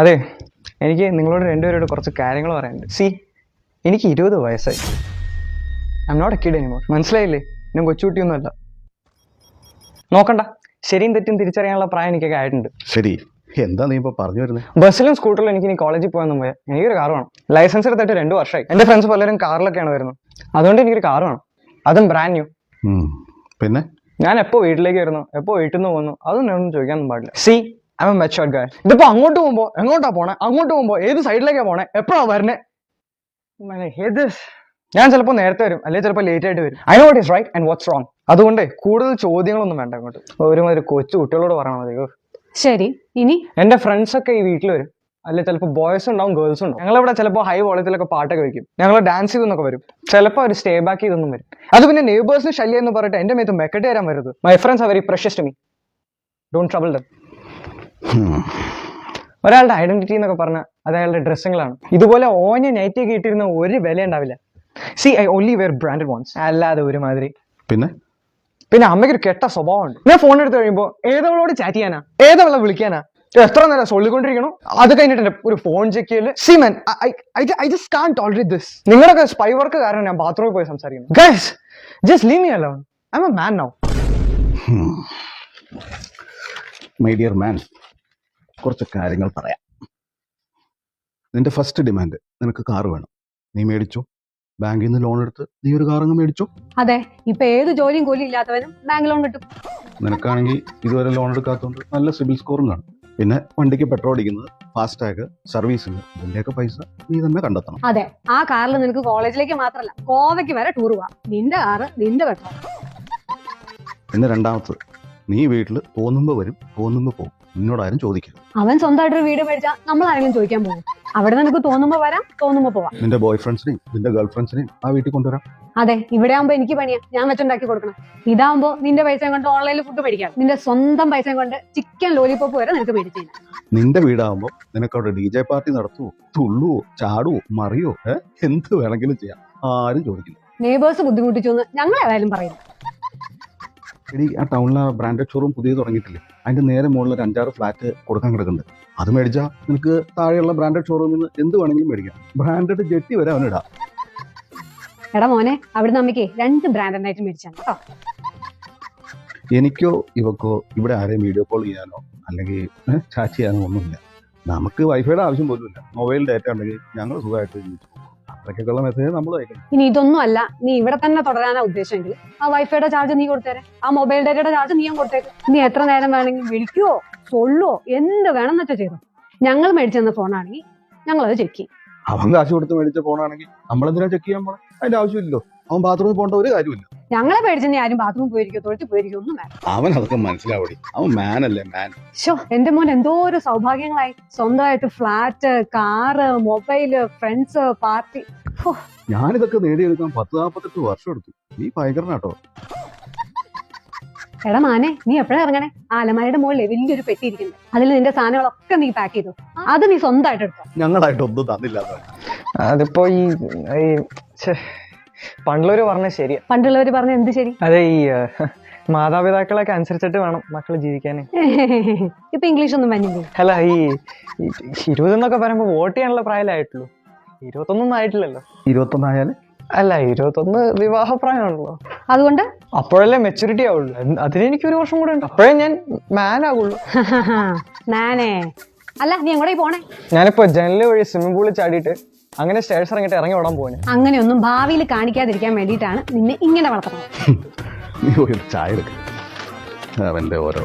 അതെ, എനിക്ക് നിങ്ങളോട് രണ്ടുപേരോട് കുറച്ച് കാര്യങ്ങൾ പറയാനുണ്ട്. സി, എനിക്ക് 20 വയസ്സായി. I am not a kid anymore. മനസ്സിലായില്ലേ? ഞാൻ കൊച്ചുകുട്ടിയൊന്നുമല്ല. നോക്കണ്ട, ശരിയും തെറ്റും തിരിച്ചറിയാനുള്ള പ്രായം എനിക്കൊക്കെ ആയിട്ടുണ്ട്. ശരി, എന്താ നീ ഇപ്പൊ പറഞ്ഞു വരുന്നത്? ബസ്സിലും സ്കൂട്ടറിലും എനിക്ക് ഇനി കോളേജിൽ പോകാൻ പോയാൽ എനിക്കൊരു കാർ വേണം. ലൈസൻസ് എടുത്തിട്ട് 2 വർഷമായി. എന്റെ ഫ്രണ്ട്സ് പലരും കാറിലൊക്കെയാണ് വരുന്നത്. അതുകൊണ്ട് എനിക്കൊരു കാർ വേണം, അതും ബ്രാൻഡ് ന്യൂ. പിന്നെ ഞാൻ എപ്പോ വീട്ടിലേക്ക് വരുന്നു, എപ്പോ വീട്ടിൽ നിന്ന് പോകുന്നു, അതൊന്നും ഒന്നും ചോദിക്കാനൊന്നും പാടില്ല. See, I am a matured guy. ഇതിപ്പോ അങ്ങോട്ട് പോകുമ്പോ എങ്ങോട്ടാ പോണേ, അങ്ങോട്ട് പോകുമ്പോ ഏത് സൈഡിലേക്കാ പോണേ, എപ്പോഴാ വരണേ, ഞാൻ ചിലപ്പോൾ നേരത്തെ വരും, അല്ലെങ്കിൽ ചിലപ്പോൾ ലേറ്റ് ആയിട്ട് വരും. I know what is right and what's wrong. അതുകൊണ്ട് കൂടുതൽ ചോദ്യങ്ങളൊന്നും വേണ്ട. അങ്ങോട്ട് ഒരുമാതിരി കൊച്ചു കുട്ടികളോട് പറയണം മതി. ശരി, ഇനി എന്റെ ഫ്രണ്ട്സ് ഒക്കെ ഈ വീട്ടിൽ വരും, അല്ലെ ചിലപ്പോൾ ബോയ്സ് ഉണ്ടാവും, ഗേൾസ് ഉണ്ടാവും. ഞങ്ങളിവിടെ ചിലപ്പോൾ ഹൈ വോളിയത്തിലൊക്കെ പാട്ടൊക്കെ വയ്ക്കും. ഞങ്ങൾ ഡാൻസ് ചെയ്തെന്നൊക്കെ വരും. ചിലപ്പോൾ അവർ സ്റ്റേ ബാക്ക് ചെയ്തൊന്നും വരും. അത് പിന്നെ നെയ്ബേഴ്സിന് ശല്യം എന്ന് പറഞ്ഞിട്ട് എന്റെ മേത്ത് മെക്കെട്ട് തരാൻ വരുന്നത്. My friends are very precious to me. Don't trouble them. ഒരാളുടെ ഐഡന്റിറ്റി എന്നൊക്കെ പറഞ്ഞാൽ അത് അയാളുടെ ഡ്രസ്സുകളാണ്. ഇതുപോലെ ഓഞ്ഞ നൈറ്റ് ഒക്കെ ഇട്ടിരുന്ന ഒരു വില ഉണ്ടാവില്ല. See, I only wear branded ones. അല്ലാതെ ഒരുമാതിരി. പിന്നെ അമ്മയ്ക്ക് ഒരു കെട്ട സ്വഭാവമുണ്ട്. ഞാൻ ഫോൺ എടുത്ത് കഴിയുമ്പോൾ ഏതവളോട് ചാറ്റ് ചെയ്യാനാ, ഏതവളെ വിളിക്കാനാ, എത്ര നേരം സൊല്ലിക്കൊണ്ടിരിക്കണോ. അത് കഴിഞ്ഞിട്ട് ഒരു ഫോൺ ചെക്ക് ചെയ്യല്. See man, I just can't tolerate this. നിങ്ങളൊക്കെ സ്പൈ വർക്ക് കാരണം ഞാൻ ബാത്റൂമിൽ പോയി സംസാരിക്കുന്നു. Guys, just leave me alone. I am a man now. My dear man, കുറച്ച് കാര്യങ്ങൾ പറയാം. നിന്റെ ഫസ്റ്റ് ഡിമാൻഡ് നിനക്ക് കാർ വേണം. നീ മേടിച്ചോ? ബാങ്കിൽ നിന്ന് ലോൺ എടുത്ത് നീ ഒരു കാർ അങ്ങ് മേടിച്ചോ? അതെ, ഇപ്പൊ ഏത് ജോലിയും കൂലി ഇല്ലാത്തവനും ബാങ്ക് ലോൺ കിട്ടും. നിനക്കാണെങ്കിൽ ഇതുവരെ ലോൺ എടുക്കാത്തതുകൊണ്ട് നല്ല സിബിൽ സ്കോറും കാണും. പിന്നെ വണ്ടിക്ക് പെട്രോൾ അടിക്കുന്നത്, ഫാസ്ടാഗ്, സർവീസിന്, ഇതിന്റെയൊക്കെ പൈസ നീ തന്നെ കണ്ടെത്തണം. അതെ, ആ കാറിൽ നിനക്ക് കോളേജിലേക്ക് മാത്രമല്ല ഗോവയ്ക്ക് വരെ ടൂർ പോവാം. നിന്റെ കാറ്, നിന്റെ പെട്രോൾ. പിന്നെ രണ്ടാമത്തത്, നീ വീട്ടിൽ തോന്നുമ്പോ വരും, തോന്നുമ്പോ പോകും. നിന്നോടാരും ചോദിക്കരുത്. അവൻ സ്വന്തമായിട്ടൊരു വീട് മേടിച്ചാൽ നമ്മൾ ആരെങ്കിലും ചോദിക്കാൻ പോകും? അവിടെ നിനക്ക് തോന്നുമ്പോ വരാം, തോന്നുമ്പോ പോവാം. നിന്റെ ബോയ് ഫ്രണ്ട്സിനെയും നിന്റെ ഗേൾ ഫ്രണ്ട്സിനെയും ആ വീട്ടിൽ കൊണ്ടുവരാം. അതെ, ഇവിടെ ആകുമ്പോ എനിക്ക് പണിയാ, ഞാൻ വെച്ചുണ്ടാക്കി കൊടുക്കണം. ഇതാകുമ്പോ നിന്റെ പൈസ കൊണ്ട് ഓൺലൈനിൽ ഫുഡ് മേടിക്കാം. നിന്റെ സ്വന്തം പൈസ കൊണ്ട് ചിക്കൻ ലോലിപോപ്പ് വരെ നിനക്ക് മേടിച്ചു. നിന്റെ വീടാകുമ്പോ നിനക്ക് അവിടെ DJ പാർട്ടി നടത്തുവോ, തുള്ളുവോ, ചാടുവോ, മറിയോ, എന്ത് വേണമെങ്കിലും ചെയ്യാം. ആരും ചോദിക്കില്ല. നെയ്ബേഴ്സ് ബുദ്ധിമുട്ടിച്ചു എന്ന് ഞങ്ങൾ ഏതായാലും പറയില്ല. എടി, ആ ടൗണിലെ ബ്രാൻഡഡ് ഷോറൂം പുതിയത് തുടങ്ങിയിട്ടില്ലേ? അതിന്റെ നേരെ മുകളിൽ ഒരു 5-6 ഫ്ലാറ്റ് കൊടുക്കാൻ കിടക്കുന്നുണ്ട്. അത് മേടിച്ചാൽ നിനക്ക് താഴെയുള്ള ബ്രാൻഡഡ് ഷോറൂമിൽ നിന്ന് എന്ത് വേണമെങ്കിലും മേടിക്കാം. ബ്രാൻഡഡ് ജെട്ടി വരെ അവനിടാം. എടാ മോനെ, അവിടുന്ന് അമ്മയ്ക്ക് 2 ബ്രാൻഡഡ് ആയിട്ട് മേടിച്ചാണ് കേട്ടോ. എനിക്കോ ഇവക്കോ ഇവിടെ ആരെയും വീഡിയോ കോൾ ചെയ്യാനോ അല്ലെങ്കിൽ ചാറ്റ് ചെയ്യാനോ ഒന്നുമില്ല. നമുക്ക് വൈഫൈയുടെ ആവശ്യം പോലും ഇല്ല. മൊബൈൽ ഡാറ്റ ഉണ്ടെങ്കിൽ ഞങ്ങൾ സുഖമായിട്ട് ജീവിച്ചു. അത്രയ്ക്കുള്ള മെസ്സേജ് നമ്മൾ അയക്കണം. ഇനി ഇതൊന്നും അല്ല, നീ ഇവിടെ തന്നെ തുടരാനാ ഉദ്ദേശമെങ്കിൽ ആ വൈഫൈയുടെ ചാർജ് നീ കൊടുത്തേരെ, ആ മൊബൈൽ ഡാറ്റയുടെ ചാർജ് നീയും കൊടുത്തേക്ക്. നീ എത്ര നേരം വേണമെങ്കിൽ വിളിക്കുവോ, സൊല്ലുവോ, എന്ത് വേണമെന്ന് വെച്ചാൽ ചെയ്തോ. ഞങ്ങൾ മേടിച്ചെന്ന ഫോണാണെങ്കിൽ ഞങ്ങളത് ചെക്ക് ചെയ്യും. അവൻ കാശ് കൊടുത്ത് മേടിച്ച ഫോണാണെങ്കിൽ നമ്മളെന്തിനാ ചെക്ക് ചെയ്യാൻ പോണേ? അതിന്റെ ആവശ്യമില്ലല്ലോ. അവൻ ബാത്റൂമിൽ പോകേണ്ട ഒരു കാര്യമില്ല. ഞങ്ങളെ പേടിച്ചെന്നെ ആരും ബാത്റൂമിൽ പോയിരിക്കോ, തൊഴിച്ച് പോയിരിക്കോ ഒന്നും വേണം. അവൻ അതൊക്കെ മനസ്സിലാവടി. അവൻ മാൻ അല്ലേ, മാൻ. ഷോ, എന്റെ മോൻ എന്തോ ഒരു സൗഭാഗ്യങ്ങളായി. സ്വന്തമായിട്ട് flat, car, mobile, friends, party. ഞാനിതൊക്കെ നേടിയെടുക്കാൻ 10-48 വർഷം എടുത്തു. നീ ഭയങ്കരനാട്ടോ. എടാ മാനെ, നീ എപ്പോഴാ ഇറങ്ങണേ? ആ അലമാരയുടെ മുകളിൽ വലിയൊരു പെട്ടി ഇരിക്കുന്നത്. അതിൽ നിന്റെ സാധനങ്ങളൊക്കെ നീ പാക്ക് ചെയ്തു. അത് നീ സ്വന്തമായിട്ട് എടുത്തോ. ഞങ്ങളായിട്ട് ഒന്നും തന്നില്ല. അതിപ്പോ ഈ പണ്ടുള്ളവര് പറഞ്ഞ ശരിയാ. പണ്ടുള്ളവര് പറഞ്ഞ എന്ത് ശരി? അതെ, ഈ മാതാപിതാക്കളൊക്കെ അനുസരിച്ചിട്ട് വേണം മക്കള് ജീവിക്കാന്. ഇപ്പൊ ഇംഗ്ലീഷ് ഒന്നും വന്നില്ലേ? അല്ല, ഈ 20 എന്നൊക്കെ പറയുമ്പോ വോട്ട് ചെയ്യാനുള്ള പ്രായമായിട്ടുള്ളൂ. 21 ആയിട്ടില്ലല്ലോ. 21 ആയാല്? അല്ല, 21 വിവാഹപ്രായമാണല്ലോ. അതുകൊണ്ട് അപ്പോഴല്ലേ മെച്ചൂരിറ്റി ആവുള്ളൂ. അതിന് എനിക്ക് 1 വർഷം കൂടെ ഉണ്ട്. അപ്പോഴേ ഞാൻ മാൻ ആകുള്ളൂ. മാനേ അല്ല, നീ എങ്ങോട്ടേ പോണേ? ഞാനിപ്പോ ജനല് വഴി സ്വിമ്മിംഗ് പൂളിൽ ചാടിയിട്ട് അങ്ങനെ സ്റ്റേഴ്സ് ഇറങ്ങിയിട്ട് ഇറങ്ങി ഓടാൻ പോവാണ്. അങ്ങനെയൊന്നും ഭാവിയിൽ കാണിക്കാതിരിക്കാൻ വേണ്ടിയിട്ടാണ് നിന്നെ ഇങ്ങനെ വളർത്തുന്നത്. നീ ഒരു ചായ എടുക്കുക. അവന്റെ ഓരോ